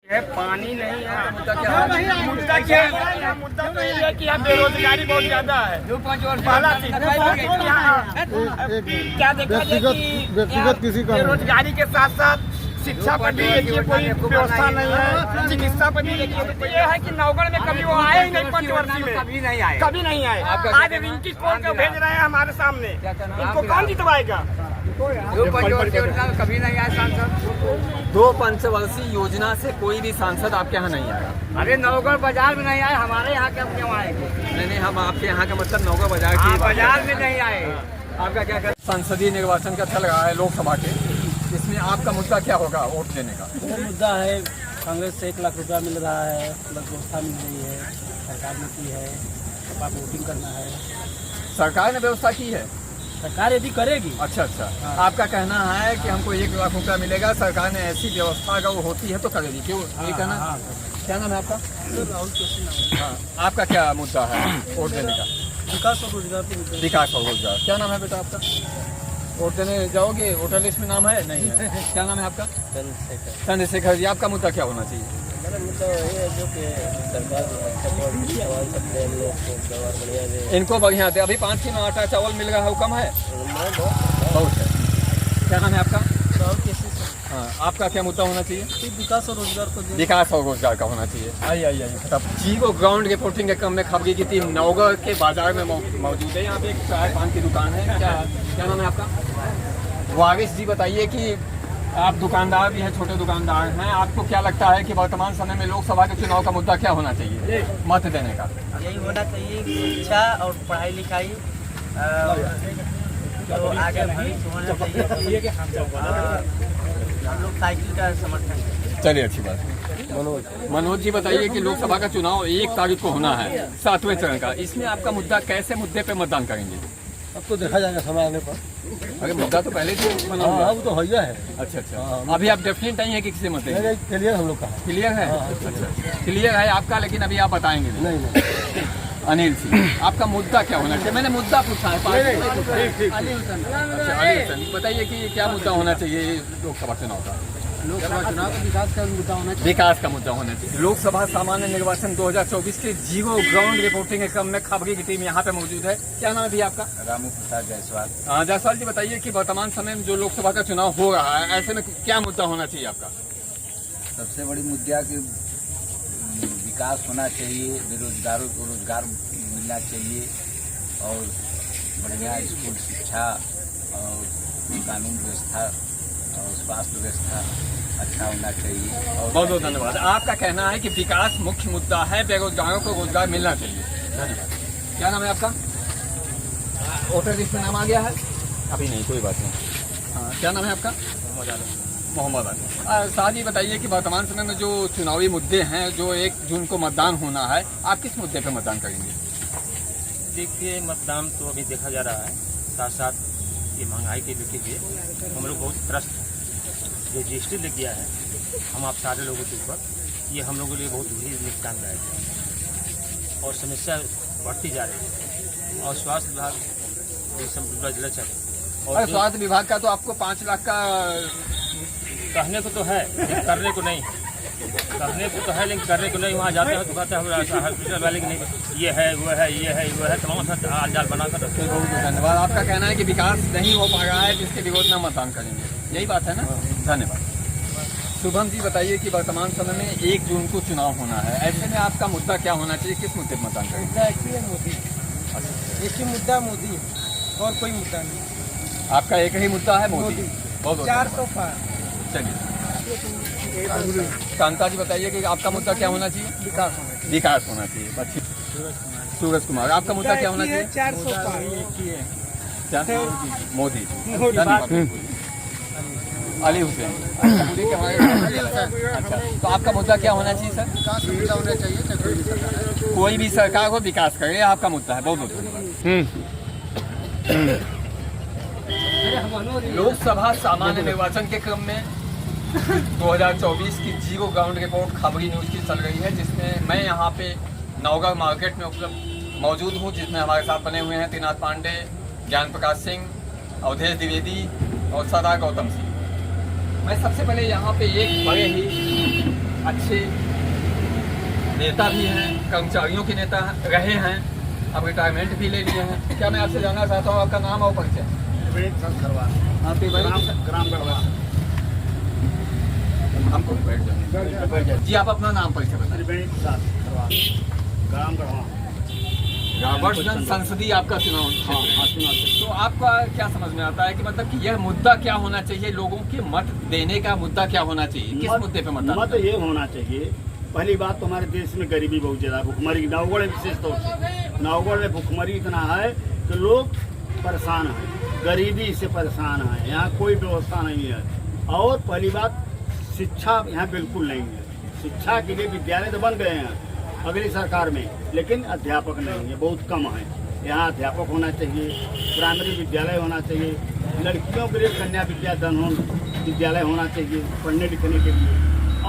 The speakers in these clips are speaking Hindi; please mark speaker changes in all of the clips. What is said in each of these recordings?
Speaker 1: है पानी नहीं है। मुद्दा क्या है? मुद्दा तो ये है कि यहाँ बेरोजगारी बहुत ज्यादा है। पहला चीज क्या देखा जाए कि
Speaker 2: व्यक्तिगत किसी का
Speaker 1: बेरोजगारी के साथ साथ शिक्षा पर भी देखिए कोई व्यवस्था नहीं है, चिकित्सा पर भी देखिए तो ये है कि नवगढ़ में कभी वो आए ही नहीं, पंचवर्षीय में कभी नहीं आए। आज रिंकी कौन को भेज रहे हैं हमारे सामने, इनको कौन जितवाएगा?
Speaker 3: कभी नहीं आए सांसद। 2 पंचवर्षीय योजना से कोई भी सांसद आपके यहाँ नहीं आया।
Speaker 1: अरे नवगढ़ बाजार में नहीं आए, हमारे यहाँ के क्यों आएंगे?
Speaker 3: नहीं, हम आपके यहाँ का मतलब नवगढ़ बाजार की
Speaker 1: बाजार में नहीं आए।
Speaker 3: आपका क्या कर संसदीय निर्वाचन का चल रहा है लोकसभा के, इसमें आपका मुद्दा क्या होगा वोट देने का?
Speaker 4: मुद्दा है कांग्रेस से 1 लाख रुपया मिल रहा है, प्लस व्यवस्था मिल रही है, सरकार ने की है, आप वोटिंग करना है।
Speaker 3: सरकार ने व्यवस्था की है,
Speaker 4: सरकार यदि करेगी।
Speaker 3: अच्छा। आपका कहना है कि हमको 1 लाख रुपया मिलेगा, सरकार ने ऐसी व्यवस्था अगर वो होती है तो करेगी, क्यों ये कहना? क्या नाम है आपका?
Speaker 4: राहुल जोशी।
Speaker 3: आपका क्या मुद्दा है वोट देने का?
Speaker 4: विकास और रोजगार।
Speaker 3: विकास और रोजगार। क्या नाम है बेटा आपका? वोट देने जाओगे? वोटर लिस्ट में नाम है? नहीं है। क्या नाम है आपका? चंद्रशेखर जी। आपका मुद्दा क्या होना चाहिए?
Speaker 4: मेरा मुद्दा ये है जो कि सरकार
Speaker 3: इनको बढ़िया दे। अभी 5 किलो आटा चावल मिल रहा है, वो कम है? बहुत है। क्या नाम है आपका? हाँ, आपका क्या मुद्दा होना चाहिए?
Speaker 4: विकास और रोजगार को
Speaker 3: विकास और रोजगार का होना चाहिए। आइए तब जीरो ग्राउंड रिपोर्टिंग के क्रम में खबरी की टीम नवगढ़ के बाजार में मौजूद है। यहाँ पे एक चाय पान की दुकान है। क्या नाम है आपका? वारिस जी, बताइए कि आप दुकानदार भी हैं, छोटे दुकानदार हैं, आपको क्या लगता है कि वर्तमान समय में लोकसभा के चुनाव का मुद्दा क्या होना चाहिए मत देने का?
Speaker 4: यही होना चाहिए शिक्षा और पढ़ाई लिखाई तो आगे भविष्य होना चाहिए। हम लोग साइकिल का समर्थन।
Speaker 3: चलिए, अच्छी बात है। मनोज जी, बताइए कि लोकसभा का चुनाव 1 तारीख को होना है, 7वें चरण का, इसमें आपका मुद्दा कैसे मुद्दे पे मतदान करेंगे?
Speaker 4: अब तो देखा जाएगा समय आने पर।
Speaker 3: अरे मुद्दा तो पहले से बना हुआ है।
Speaker 4: वो तो है।
Speaker 3: अच्छा। अभी आप डेफिनेट नहीं है कि किसी मुद्दे?
Speaker 4: क्लियर हम लोग का
Speaker 3: क्लियर है। अच्छा, क्लियर है आपका, लेकिन अभी आप बताएंगे नहीं। अनिल सिंह, आपका मुद्दा क्या होना चाहिए? मैंने मुद्दा पूछा है। अली हुसैन, बताइए कि क्या मुद्दा होना चाहिए लोकसभा चुनाव का?
Speaker 4: लोकसभा चुनाव का विकास का मुद्दा होना चाहिए।
Speaker 3: विकास का मुद्दा होना चाहिए। लोकसभा सामान्य निर्वाचन 2024 के जीरो ग्राउंड रिपोर्टिंग के क्रम में खबरी की टीम यहाँ पे मौजूद है। क्या नाम है भैया आपका?
Speaker 2: रामू प्रसाद जायसवाल।
Speaker 3: जायसवाल जी, बताइए कि वर्तमान समय में जो लोकसभा का चुनाव हो रहा है, ऐसे में क्या मुद्दा होना चाहिए आपका?
Speaker 2: सबसे बड़ी मुद्दा की विकास होना चाहिए, बेरोजगारों को रोजगार मिलना चाहिए और बढ़िया स्कूल शिक्षा और कानून व्यवस्था और स्वास्थ्य व्यवस्था अच्छा होना चाहिए। और
Speaker 3: बहुत धन्यवाद। आपका कहना है कि विकास मुख्य मुद्दा है, बेरोजगारों को रोजगार मिलना चाहिए। धन्यवाद। क्या नाम है आपका? वोटर लिस्ट में नाम आ गया है? अभी नहीं, कोई बात नहीं। हाँ, क्या नाम है आपका? मोहम्मद आलम। साथ ही बताइए कि वर्तमान समय में जो चुनावी मुद्दे हैं, जो 1 जून को मतदान होना है, आप किस मुद्दे पर मतदान करेंगे?
Speaker 4: देखिए, मतदान तो अभी देखा जा रहा है, साथ साथ ये महंगाई के लिए हम लोग बहुत त्रस्त हैं। जो GST लग गया है हम आप सारे लोगों के ऊपर, ये हम लोगों के लिए बहुत ही नुकसानदायक है और समस्या बढ़ती जा रही है। और स्वास्थ्य विभाग जिला चल
Speaker 3: और स्वास्थ्य विभाग का तो आपको 5 लाख का
Speaker 4: कहने को तो है, लेकिन करने को नहीं। करने को तो है लेकिन करने को नहीं। वहाँ जाते हैं तो कहते हैं हॉस्पिटल वाले की नहीं, ये है वो है तमाम हाल जाल बनाकर रखते हैं।
Speaker 3: बहुत धन्यवाद। आपका कहना है कि विकास नहीं हो पा रहा है, जिसके विरोध में मतदान करेंगे, यही बात है ना? धन्यवाद। शुभम जी, बताइए कि वर्तमान समय में 1 जून को चुनाव होना है, ऐसे में आपका मुद्दा क्या होना चाहिए? किस मुद्दे पर मतदान करेंगे?
Speaker 4: मोदी, एक ही मुद्दा मोदी और कोई मुद्दा नहीं।
Speaker 3: आपका एक ही मुद्दा है, मोदी। बहुत
Speaker 4: 400 पार।
Speaker 3: चलिए, कांता जी, बताइए कि आपका मुद्दा क्या होना चाहिए? विकास होना चाहिए। सूरज कुमार, आपका मुद्दा क्या होना चाहिए?
Speaker 4: 400 पार।
Speaker 3: क्या? मोदी। धन्यवाद। अली हुसैन। अच्छा, तो आपका मुद्दा क्या होना चाहिए सर?
Speaker 2: विकास मुद्दा होना चाहिए।
Speaker 3: कोई भी सरकार हो विकास करे, आपका मुद्दा है। बहुत धन्यवाद। लोकसभा सामान्य निर्वाचन के क्रम में 2024 की जीरो ग्राउंड रिपोर्ट खबरी न्यूज़ की चल रही है, जिसमें मैं यहाँ पे नवगढ़ मार्केट में मौजूद हूँ, जिसमें हमारे साथ बने हुए हैं त्रिनाथ पांडे, ज्ञान प्रकाश सिंह, अवधेश द्विवेदी और सरदार गौतम सिंह। मैं सबसे पहले यहाँ पे एक बड़े ही अच्छे नेता भी हैं, कर्मचारियों के नेता रहे हैं, अब रिटायरमेंट भी ले लिए हैं। क्या मैं आपसे जानना चाहता हूँ आपका नाम और परिचय? आपके
Speaker 1: ग्राम गढ़वा।
Speaker 3: हमको बैठ जाए जी, आप अपना नाम परिचय बताइए।
Speaker 1: ग्राम गढ़वा।
Speaker 3: राबर्ट्सगंज संसदीय आपका चुनाव क्षेत्र है। तो आपका क्या समझ में आता है कि मतलब कि यह मुद्दा क्या होना चाहिए, लोगों के मत देने का मुद्दा क्या होना चाहिए, किस मुद्दे पे
Speaker 1: मत ये होना चाहिए। पहली बात तो हमारे देश में गरीबी बहुत ज्यादा, भुखमरी, नवगढ़ विशेष तौर से नवगढ़ में भुखमरी इतना है कि लोग परेशान हैं, गरीबी से परेशान हैं। यहाँ कोई व्यवस्था नहीं है। और पहली बात, शिक्षा यहाँ बिल्कुल नहीं है। शिक्षा के लिए विद्यालय तो बन गए हैं अगली सरकार में, लेकिन अध्यापक नहीं है, बहुत कम है। यहाँ अध्यापक होना चाहिए, प्राइमरी विद्यालय होना चाहिए, लड़कियों के लिए कन्या विद्याधन विद्यालय होना चाहिए पढ़ने लिखने के लिए।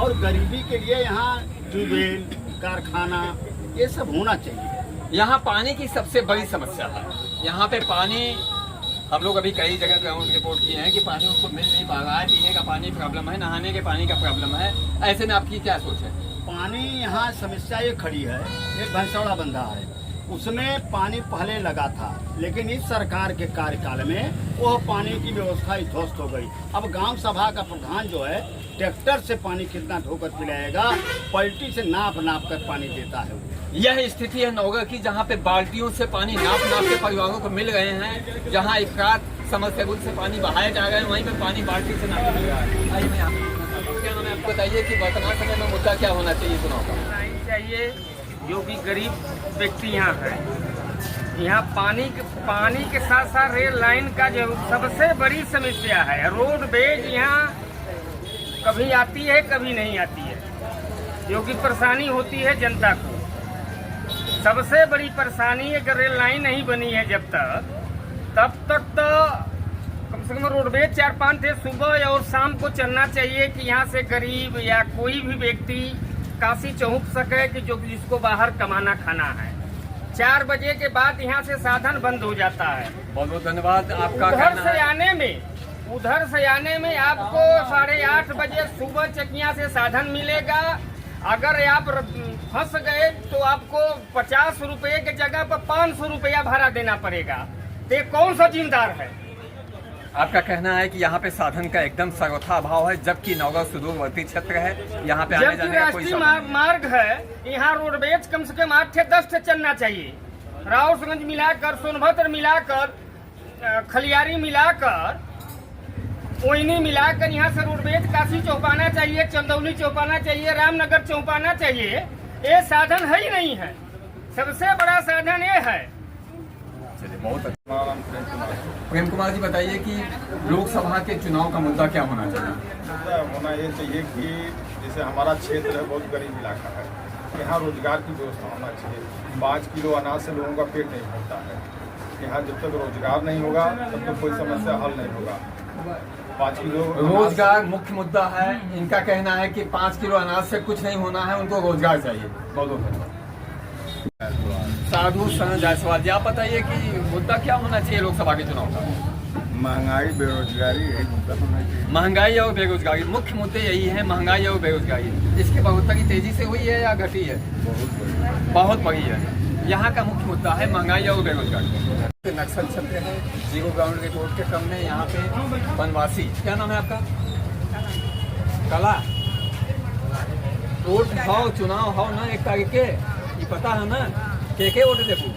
Speaker 1: और गरीबी के लिए यहाँ ट्यूबवेल, कारखाना, ये सब होना चाहिए।
Speaker 3: यहाँ पानी की सबसे बड़ी समस्या है। यहाँ पे पानी हम लोग अभी कई जगह ग्राउंड रिपोर्ट किए हैं कि पानी उनको मिल नहीं पा रहा है, पीने का पानी प्रॉब्लम है, नहाने के पानी का प्रॉब्लम है। ऐसे में आपकी क्या सोच है?
Speaker 1: पानी यहाँ समस्या ये खड़ी है, एक भैंसौड़ा बंधा है, उसमें पानी पहले लगा था, लेकिन इस सरकार के कार्यकाल में वो पानी की व्यवस्था ध्वस्त हो गई। अब ग्राम सभा का प्रधान जो है, ट्रैक्टर से पानी कितना ढोकर पिलाएगा, पलटी से नाप कर पानी देता है।
Speaker 3: यह स्थिति है नवगढ़ की, जहाँ पे बाल्टियों से पानी नाप के परिवारों को मिल रहे हैं। जहाँ एक रात समरसेबुल से पानी बहाए जा रहे हैं, वहीं पे पानी बाल्टी से नाप मिल रहा है। क्या नाम है आपको? बताइए कि वर्तमान समय में मुद्दा क्या होना चाहिए चुनाव का?
Speaker 5: चाहिए जो भी गरीब व्यक्ति यहाँ है, यहाँ पानी के साथ साथ रेल लाइन का जो सबसे बड़ी समस्या है। रोड बेज यहाँ कभी आती है, कभी नहीं आती है, जो कि परेशानी होती है जनता को। सबसे बड़ी परेशानी है कि रेल लाइन नहीं बनी है तब तक तो कम से कम रोडवेज 4-5 थे सुबह और शाम को चलना चाहिए कि यहाँ से गरीब या कोई भी व्यक्ति काशी पहुँच सके कि जो जिसको बाहर कमाना खाना है। 4 बजे के बाद यहाँ से साधन बंद हो जाता है।
Speaker 3: बहुत बहुत धन्यवाद आपका।
Speaker 5: उधर से आने में आपको 8:30 बजे सुबह चकिया से साधन मिलेगा। अगर आप फंस गए तो आपको 50 रुपये की जगह पर 500 रुपया भाड़ा देना पड़ेगा। तो कौन सा जिम्मेदार है?
Speaker 3: आपका कहना है कि यहाँ पे साधन का एकदम सर्वथा अभाव है, जबकि नवगढ़ सुदूरवर्ती क्षेत्र है, यहाँ पे आने जाने का कोई
Speaker 5: मार्ग है। यहाँ रोडवेज कम से कम 8 से 10 से चलना चाहिए। राउतगंज मिलाकर, सोनभद्र मिलाकर, खलियारी मिलाकर, ओइनी मिलाकर यहाँ से रोडवेज काशी चौपाना चाहिए, चंदौली चौपाना चाहिए, रामनगर चौपाना चाहिए। ये साधन है ही नहीं है। सबसे बड़ा साधन ये है।
Speaker 3: बहुत अच्छा। प्रेम कुमार जी बताइए कि लोकसभा के चुनाव का मुद्दा क्या होना चाहिए?
Speaker 6: मुद्दा होना ये चाहिए कि जैसे हमारा क्षेत्र है, बहुत गरीब इलाका है, यहाँ रोजगार की व्यवस्था होना चाहिए। 5 किलो अनाज से लोगों का पेट नहीं भरता है। यहाँ जब तक रोजगार नहीं होगा तब तक कोई समस्या हल नहीं होगा। 5 किलो
Speaker 3: रोजगार मुख्य मुद्दा है। इनका कहना है कि 5 किलो अनाज से कुछ नहीं होना है, उनको रोजगार चाहिए। बहुत बहुत धन्यवाद। साधु सन जायसवाल जी, आप बताइए कि मुद्दा क्या होना चाहिए लोकसभा के चुनाव का?
Speaker 6: महंगाई, बेरोजगारी, यही मुद्दा होना चाहिए।
Speaker 3: महंगाई और बेरोजगारी मुख्य मुद्दे यही है। महंगाई और बेरोजगारी, इसकी बढ़ोतरी तेजी से हुई है या घटी है? बहुत बड़ी है। यहाँ का मुख्य मुद्दा है महंगाई और बेरोजगारी। नक्सल क्षेत्र है, जीरो ग्राउंड रिपोर्ट के क्रम में यहाँ पे वनवासी, क्या नाम है आपका? कला वोट हो, चुनाव हो ना 1 तारीख के, ये पता है ना? के वोट देबू?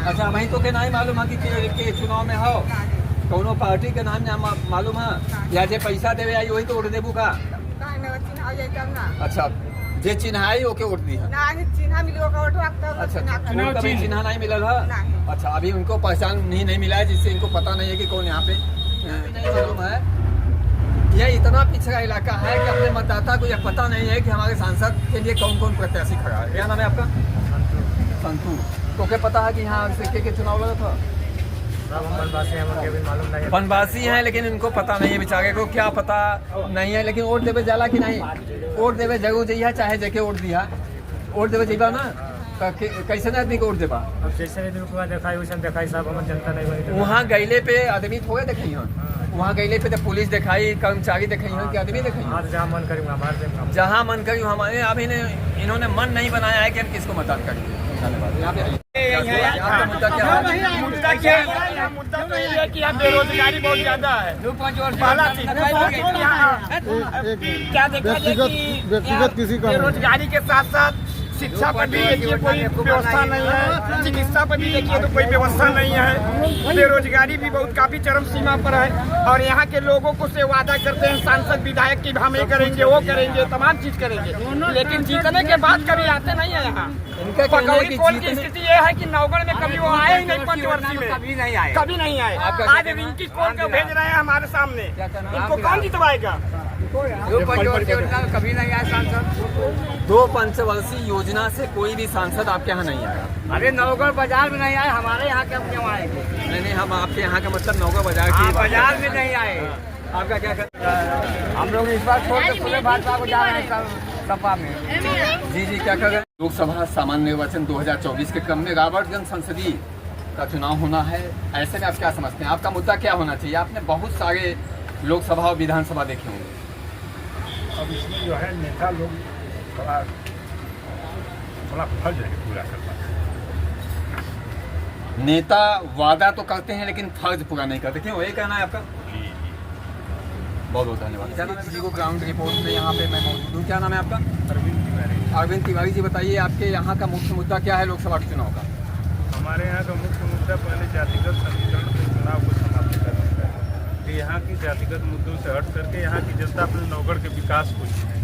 Speaker 3: अच्छा, वही तो के नहीं मालूम है कि चुनाव में हो कौनो पार्टी के नाम मालूम है, या जे पैसा देवे आई वही तो वोट देबू का? अच्छा, जे चिन्हाई ओके वोट दी है। अच्छा, कभी चिन्हा नहीं मिलल है? अच्छा, अभी उनको पहचान नहीं मिला है, जिससे इनको पता नहीं है कि कौन यहाँ पे नहीं मालूम है। यह इतना पिछड़ा इलाका है कि अपने मतदाता को यह पता नहीं है कि हमारे सांसद के लिए कौन कौन प्रत्याशी खड़ा है। क्या नाम है आपका? संतू। तो क्या पता है कि यहाँ सिक्के के चुनाव लगा था? वनवासी हैं, लेकिन इनको पता नहीं है बेचारे को, क्या पता नहीं है। लेकिन वोट देवे जाला कि नहीं? वोट देवे जरूर जइहा, चाहे जेके वोट दिया। वोट देवे जइबा ना? कैसे ना आदमी को वोट देबा?
Speaker 4: अब जैसे दिखाई वैसे दिखाई साहब हम जनता नहीं बनी।
Speaker 3: वहाँ गईले पे आदमी थोड़े देखी हन, वहाँ गईले पे तो पुलिस दिखाई, कर्मचारी दिखाई हन कि आदमी दिखाई?
Speaker 4: हाँ, जहाँ मन करेंगे हमारे
Speaker 3: जहाँ मन करी हमारे। अब इन्होंने मन नहीं बनाया है कि हम किसको मतदान करेंगे। धन्यवाद। यहाँ पे आपका मुद्दा क्या है?
Speaker 1: मुद्दा क्या है? यहाँ मुद्दा तो ये है कि यहाँ बेरोजगारी बहुत ज्यादा है। पहला चीज क्या देखा जाए कि
Speaker 6: व्यक्तिगत किसी का
Speaker 1: बेरोजगारी के साथ साथ शिक्षा पर भी देखिए कोई व्यवस्था नहीं है, चिकित्सा पर भी देखिए तो कोई व्यवस्था नहीं है, बेरोजगारी भी बहुत काफी चरम सीमा पर है। और यहाँ के लोगों को से वादा करते हैं सांसद विधायक की हम ये करेंगे वो करेंगे तमाम चीज करेंगे, लेकिन जीतने के बाद कभी आते नहीं है। यहाँ पकौड़ी पोल की स्थिति ये है कि नौगढ़ में कभी वो आए ही नहीं, पंचवर्षीय में कभी नहीं आए। आज रिंकी कोल को भेज रहे हैं हमारे सामने, इनको कौन जितवाएगा?
Speaker 3: कभी नहीं आया सांसद। 2 पंचवर्षीय योजना से कोई भी सांसद आपके यहाँ नहीं आया।
Speaker 5: अरे नौगढ़ बाजार में नहीं आए, हमारे यहाँ के हम क्यों आएंगे?
Speaker 3: नहीं, हम आपके यहाँ का मतलब नौगढ़ बाजार की
Speaker 5: बाजार में नहीं आए।
Speaker 3: आपका क्या कहना है?
Speaker 5: हम लोग इस बार छोड़ के पूरे भाजपा को जा रहे हैं सपा में।
Speaker 3: जी क्या कर रहे हैं? लोकसभा सामान्य निर्वाचन 2024 के क्रम में राबर्टगंज संसदीय का चुनाव होना है। ऐसे में आप क्या समझते हैं, आपका मुद्दा क्या होना चाहिए? आपने बहुत सारे लोकसभा और विधानसभा देखे होंगे।
Speaker 6: अब इसमें जो है नेता लोग थोड़ा फर्ज है पूरा करना।
Speaker 3: नेता वादा तो करते हैं लेकिन फर्ज पूरा नहीं करते, क्यों? यही कहना है आपका? बहुत बहुत धन्यवाद। क्या नाम है जी को? ग्राउंड रिपोर्ट में यहाँ पे मैं मौजूद हूँ। क्या नाम है आपका? अरविंद तिवारी जी, बताइए आपके यहाँ का मुख्य मुद्दा क्या है लोकसभा के चुनाव का?
Speaker 6: हमारे यहाँ का मुख्य मुद्दा पहले जातिगत समीकरण के चुनाव को समाप्त करना है कि यहाँ की जातिगत मुद्दों से हट करके यहाँ की जनता अपने नौगढ़ के विकास को है,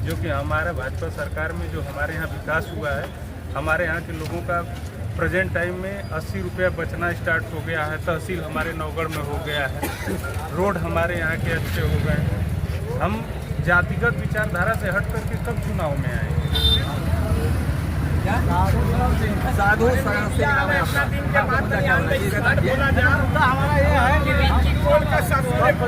Speaker 6: जो कि हमारा भाजपा सरकार में जो हमारे यहाँ विकास हुआ है। हमारे यहाँ के लोगों का प्रेजेंट टाइम में 80 रुपया बचना स्टार्ट हो गया है। तहसील हमारे नौगढ़ में हो गया है, रोड हमारे यहाँ के अच्छे हो गए हैं। हम जातिगत विचारधारा से हट करके कब चुनाव में आए?
Speaker 3: साधु
Speaker 1: हमारा ये है कि रिंकी कोल का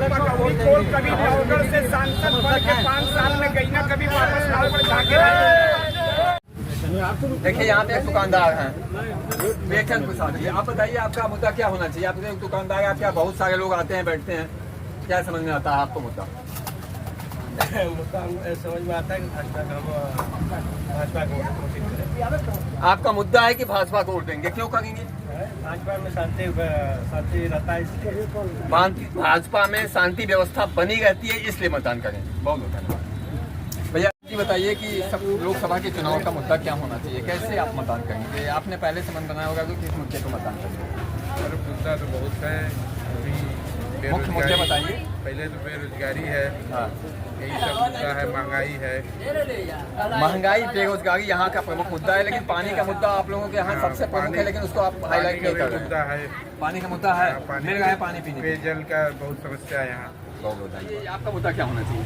Speaker 1: पकौड़ी कोल कभी नौगढ़ से सांसद बन के 5 साल में गई ना, कभी वापस नौगढ़ जाके।
Speaker 3: देखिए यहाँ पे एक दुकानदार हैं, बेचन प्रसाद जी, आप बताइए आपका मुद्दा क्या होना चाहिए? आप एक दुकानदार है, आपके यहाँ बहुत सारे लोग आते हैं बैठते हैं, क्या समझ में आता है आपको मुद्दा?
Speaker 6: समझ में आता है कि भाजपा को
Speaker 3: आपका मुद्दा है कि भाजपा को वोट देंगे, क्यों करेंगे?
Speaker 6: भाजपा में शांति रहता है, इसलिए
Speaker 3: भाजपा में शांति व्यवस्था बनी रहती है, इसलिए मतदान करेंगे। बहुत बहुत धन्यवाद। भैया जी बताइए कि सब लोकसभा के चुनाव का मुद्दा क्या होना चाहिए, कैसे आप मतदान करेंगे? आपने पहले से मन बनाया होगा कि किस मुद्दे को मतदान करेंगे?
Speaker 6: मुद्दा तो बहुत है।
Speaker 3: मुख्य मुद्दे बताइए।
Speaker 6: पहले तो बेरोजगारी है,
Speaker 3: हाँ,
Speaker 6: यही सब मुद्दा है। महंगाई है,
Speaker 3: महंगाई बेरोजगारी यहाँ का प्रमुख मुद्दा है, लेकिन पानी का मुद्दा आप लोगों के यहाँ सबसे प्रमुख है, लेकिन उसको आप हाईलाइट नहीं कर रहे
Speaker 6: मुद्दा है।
Speaker 3: पानी का मुद्दा है, मिल रहा है पानी पीने,
Speaker 6: पेयजल का बहुत समस्या है यहाँ।
Speaker 3: बहुत। आपका मुद्दा क्या होना चाहिए?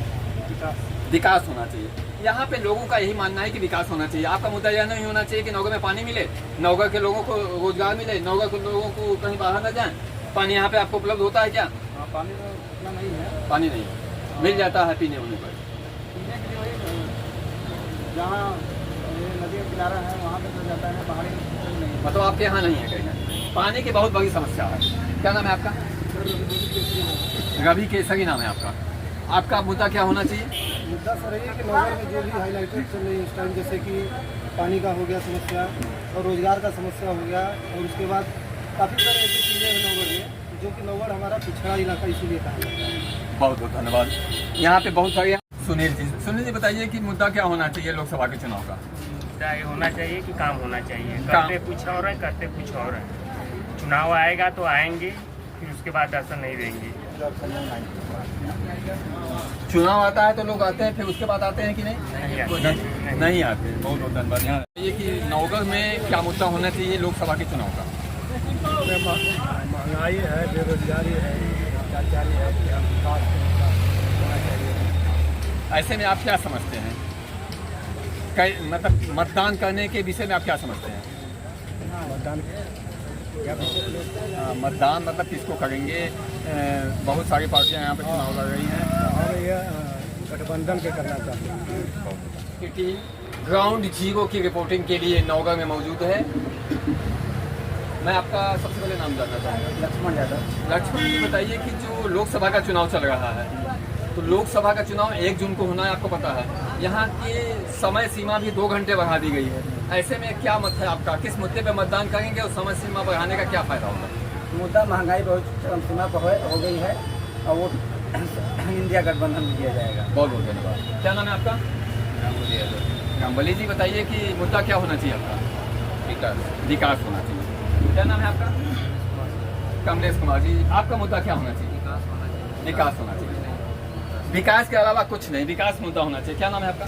Speaker 3: विकास होना चाहिए। यहाँ पे लोगों का यही मानना है कि विकास होना चाहिए। आपका मुद्दा यह नहीं होना चाहिए कि नौगढ़ में पानी मिले, नौगढ़ के लोगों को रोजगार मिले, नौगढ़ के लोगों को कहीं बाहर न जाए। पानी यहाँ पे आपको उपलब्ध होता है क्या?
Speaker 4: पानी तो उतना नहीं है,
Speaker 3: पानी नहीं मिल जाता है पीने होने पर।
Speaker 4: जहाँ नदी का किनारा है वहाँ पे तो जाता है, पहाड़ी नहीं।
Speaker 3: मतलब आपके यहाँ नहीं है कहीं? पानी की बहुत बड़ी समस्या है। क्या नाम है आपका? रवि केसरी नाम है आपका। आपका मुद्दा क्या होना चाहिए?
Speaker 7: मुद्दा सर है कि नौगढ़ में जो भी हाईलाइटेड चल रही है इस टाइम, जैसे कि पानी का हो गया समस्या और रोजगार का समस्या हो गया, और उसके बाद काफ़ी सारी ऐसी चीज़ें हैं नौगढ़ में जो कि नौगढ़ हमारा पिछड़ा इलाका इसीलिए कहा जाता है।
Speaker 3: बहुत बहुत धन्यवाद। यहाँ पे बहुत सारे सुनील जी बताइए कि मुद्दा क्या होना चाहिए लोकसभा के चुनाव का?
Speaker 5: मुद्दा ये होना चाहिए कि काम होना चाहिए।
Speaker 3: काम।
Speaker 5: करते कुछ और है, करते कुछ और है। चुनाव आएगा तो आएंगे, फिर उसके बाद दर्शन नहीं देंगे।
Speaker 3: चुनाव आता है तो लोग आते हैं, फिर उसके बाद आते हैं कि नहीं? नहीं आते। बहुत बहुत धन्यवाद। यहाँ ये कि नौगढ़ में क्या मुद्दा होना चाहिए लोकसभा के चुनाव का?
Speaker 6: महंगाई है, बेरोजगारी है, भ्रष्टाचारी है, विकास होना चाहिए।
Speaker 3: ऐसे में आप क्या समझते हैं? मतलब मतदान करने के विषय में आप क्या समझते हैं? मतदान मतलब किसको करेंगे? बहुत सारी पार्टियां यहाँ पे चुनाव लड़ रही हैं
Speaker 6: और ये गठबंधन के करना चाहते हैं।
Speaker 3: क्योंकि ग्राउंड जीरो की रिपोर्टिंग के लिए नौगढ़ में मौजूद है। मैं आपका सबसे पहले नाम जानना चाहूँगा।
Speaker 7: लक्ष्मण यादव।
Speaker 3: लक्ष्मण जी, बताइए कि जो लोकसभा का चुनाव चल रहा है, तो लोकसभा का चुनाव 1 जून को होना है, आपको पता है। यहाँ की समय सीमा भी 2 घंटे बढ़ा दी गई है। ऐसे में क्या मत है आपका, किस मुद्दे पे मतदान करेंगे और समय सीमा बढ़ाने का क्या फायदा होगा?
Speaker 7: मुद्दा महंगाई बहुत चरम सीमा पर हो गई है और वो इंडिया गठबंधन में दिया जाएगा।
Speaker 3: बहुत बहुत धन्यवाद। क्या नाम है आपका? रामबली जी, बताइए कि मुद्दा क्या होना चाहिए आपका? विकास होना चाहिए। क्या नाम है आपका? कमलेश कुमार जी, आपका मुद्दा क्या होना चाहिए? विकास होना चाहिए। विकास के अलावा कुछ नहीं, विकास मुद्दा होना चाहिए। क्या नाम है आपका?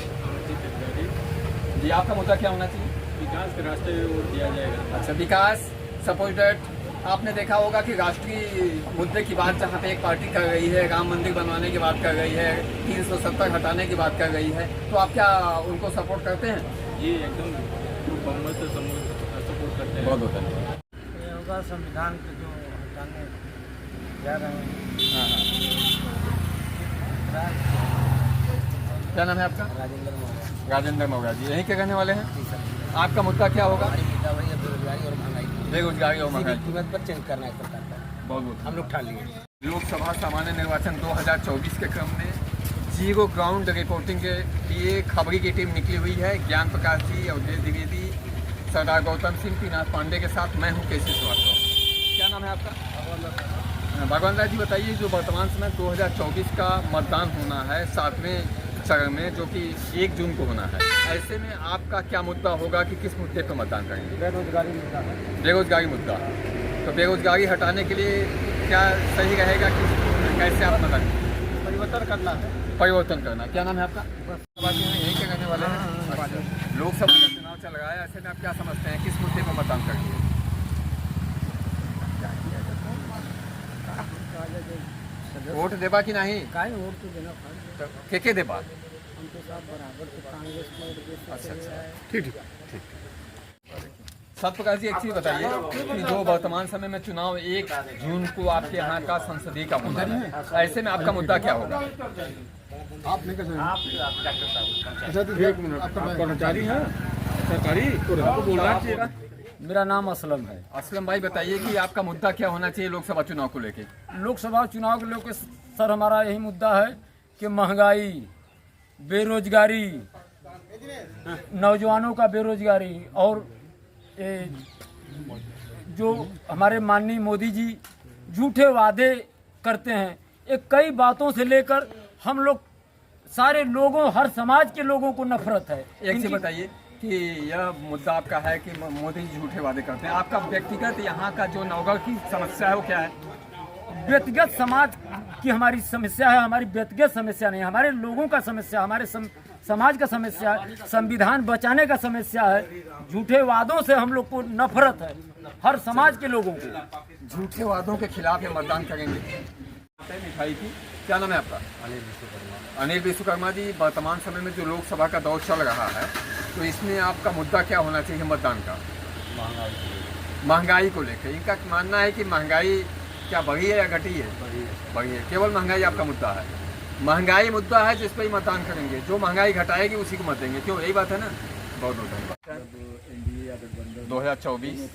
Speaker 3: जी, आपका मुद्दा क्या होना चाहिए?
Speaker 4: विकास के रास्ते में वोट दिया जाएगा।
Speaker 3: अच्छा, विकास सपोर्टेड। आपने देखा होगा कि राष्ट्रीय मुद्दे की बात जहाँ पे एक पार्टी कर रही है, राम मंदिर बनवाने की बात कर रही है, 370 हटाने की बात कर रही है, तो आप क्या उनको सपोर्ट करते हैं?
Speaker 4: जी, एकदम बहुमत से सपोर्ट करते हैं।
Speaker 3: बहुत बहुत धन्यवाद।
Speaker 7: होगा संविधान के जो हटाने जा रहे हैं।
Speaker 3: क्या नाम है आपका?
Speaker 7: राजेंद्र मौर्य।
Speaker 3: राजेंद्र मौर्य जी, यहीं के रहने वाले हैं। आपका मुद्दा क्या होगा?
Speaker 7: मुद्दा वही है, बेरोजगारी और महंगाई।
Speaker 3: बेरोजगारी और महंगाई।
Speaker 7: कीमत पर चेंज करना है सरकार का।
Speaker 3: बहुत बहुत
Speaker 7: हम लोग ठान लिए।
Speaker 3: लोकसभा सामान्य निर्वाचन 2024 के क्रम में जीरो ग्राउंड रिपोर्टिंग के लिए खबरी की टीम निकली हुई है। ज्ञान प्रकाश जी, अवधेश द्विवेदी, सरदार गौतम सिंह, पीनाथ पांडे के साथ मैं हूँ केसी श्रीवास्तव। क्या नाम है आपका? भगवान राज जी, बताइए जो वर्तमान समय 2024 का मतदान होना है 7वें चरण में, जो कि 1 जून को होना है, ऐसे में आपका क्या मुद्दा होगा कि किस मुद्दे पर मतदान करेंगे?
Speaker 7: बेरोजगारी मुद्दा है।
Speaker 3: बेरोजगारी मुद्दा। तो बेरोजगारी हटाने के लिए क्या सही रहेगा कि कैसे आप मतदान?
Speaker 7: परिवर्तन करना है।
Speaker 3: परिवर्तन करना। क्या नाम है आपका? यहीं के रहने वाले हैं। अच्छा। लोकसभा का चुनाव चल रहा है, ऐसे में आप क्या समझते हैं किस मुद्दे पर मतदान करेंगे? वोट देबा कि नहीं?
Speaker 7: वोट तो देना पड़ेगा।
Speaker 3: तो के देबा?
Speaker 7: हम तो सब बराबर से कांग्रेस में।
Speaker 3: अच्छा, ठीक। सतप्रकाश जी, एक चीज बताइए कि जो वर्तमान समय में चुनाव 1 जून को आपके यहाँ का संसदीय का मुद्दा है, ऐसे में आपका मुद्दा क्या होगा?
Speaker 6: आपने कैसे? आपका कर्मचारी है सरकारी, तो बोलना चाहिए।
Speaker 8: मेरा नाम असलम है।
Speaker 3: असलम भाई, बताइए कि आपका मुद्दा क्या होना चाहिए लोकसभा चुनाव को लेके?
Speaker 8: लोकसभा चुनाव को लेकर सर हमारा यही मुद्दा है कि महंगाई, बेरोजगारी, नौजवानों का बेरोजगारी और जो हमारे माननीय मोदी जी झूठे वादे करते हैं, ये कई बातों से लेकर हम लोग सारे लोगों, हर समाज के लोगों को नफरत है।
Speaker 3: एक से बताइए कि यह मुद्दा आपका है कि मोदी जी झूठे वादे करते हैं। आपका व्यक्तिगत यहाँ का जो नौगढ़ की समस्या है वो क्या है?
Speaker 8: व्यक्तिगत समाज की हमारी समस्या है, हमारी व्यक्तिगत समस्या नहीं, हमारे लोगों का समस्या, हमारे समाज का समस्या है, संविधान बचाने का समस्या है। झूठे वादों से हम लोग को नफरत है, हर समाज के लोगों को।
Speaker 3: झूठे वादों के खिलाफ ये मतदान करेंगे। मिठाई की क्या नाम है आपका? अनिल विश्वकर्मा जी, वर्तमान समय में जो लोकसभा का दौर चल रहा है, तो इसमें आपका मुद्दा क्या होना चाहिए मतदान का? महंगाई को लेकर इनका मानना है कि महंगाई क्या बढ़ी है या घटी है? बढ़ी है। केवल महंगाई आपका मुद्दा है। महंगाई मुद्दा है जिस पर ही मतदान करेंगे। जो महंगाई घटाएगी उसी को मत देंगे। क्यों? यही बात है ना। बहुत बहुत धन्यवाद। 2024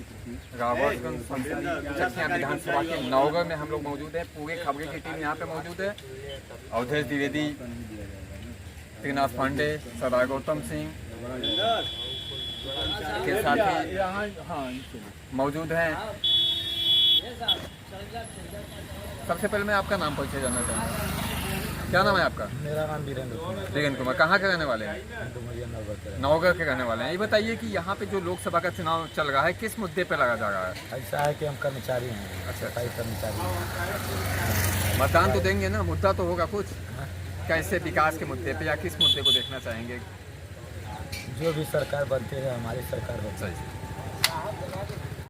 Speaker 3: रावतगंज चकिया विधानसभा के नौगढ़ में हम लोग मौजूद है। पूरे खबरी की टीम यहाँ पे मौजूद है। अवधेश द्विवेदी, पीनाथ पांडे, सरदार गौतम सिंह के साथ ही मौजूद हैं। सबसे पहले मैं आपका नाम परिचय जानना चाहूँगा। क्या नाम है आपका?
Speaker 7: मेरा नाम वीरेंद्र कुमार।
Speaker 3: वीरेंद्र कुमार, कहाँ के रहने वाले हैं? नौगढ़ के रहने वाले हैं। ये बताइए कि यहाँ पे जो लोकसभा का चुनाव चल रहा है, किस मुद्दे पे लगा जा रहा है?
Speaker 7: ऐसा है कि हम कर्मचारी हैं।
Speaker 3: अच्छा,
Speaker 7: सफाई कर्मचारी हैं।
Speaker 3: मतदान तो देंगे ना, मुद्दा तो होगा कुछ। कैसे विकास के मुद्दे पे या किस मुद्दे को देखना चाहेंगे?
Speaker 7: जो भी सरकार बनती है हमारी सरकार बनती है।